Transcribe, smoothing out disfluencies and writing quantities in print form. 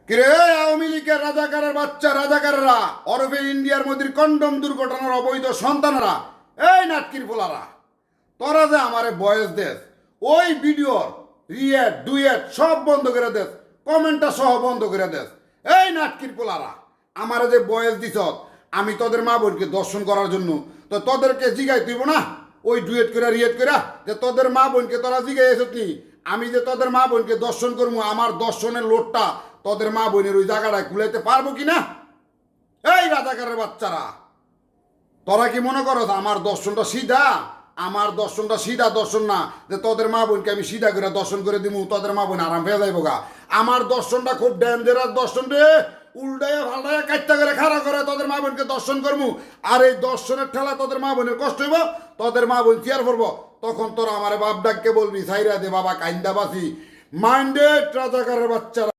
কিরে আওয়ামী লীগের রাজাকারের বাচ্চা রাজাকাররা ওরফে ইন্ডিয়ার মোদির কন্ডম দুর্ঘটনার অবৈধ সন্তানরা, এই নাটকির পোলারা, তোরা যে আমারে বয়স দেশ, ওই ভিডিওর রিয়েট ডুয়েট সব বন্ধ করে দেশ, কমেন্টটা সহ বন্ধ করে দেশ। এই নাটকির পোলারা, আমারে যে বয়স দিছ আমি তোদের মা বোনকে দর্শন করার জন্য, তো তোদেরকে জিগাই তুইব না ওই ডুয়েট করে রিয়েট করে যে তোদের মা বোনকে তোরা জিগাই এসত নি আমি যে তোদের মা বোনকে দর্শন করবো, আমার দর্শনের লোডটা তোদের মা বোনের ওই জায়গাটায় খুলাইতে পারবো কি না? এই রাজাকারের বাচ্চারা, তোরা কি মনে করো আমার দর্শনটা সিধা? আমার দর্শনটা সিধা দর্শন না যে তোদের মা বোনকে আমি সিধা করে দর্শন করে দিব, তোদের মা বোন আরাম পেয়ে যাইব গা। আমার দর্শনটা খুব ডেঞ্জারাস দর্শন রে, উল্টাইয়া ফাল্টাইয়া কাটটা করে খাড়া করে তোদের মা বোনকে দর্শন করবো। আর এই দর্শনের ঠেলা তোদের মা বোনের কষ্ট হইব, তোদের মা বোন চেয়ার পড়বো, তখন তোরা আমার বাপ ডাককে বলবি সাইরা দে বাবা কাইন্দা বাসি। মাইন্ডেড রাজাকারের বাচ্চারা।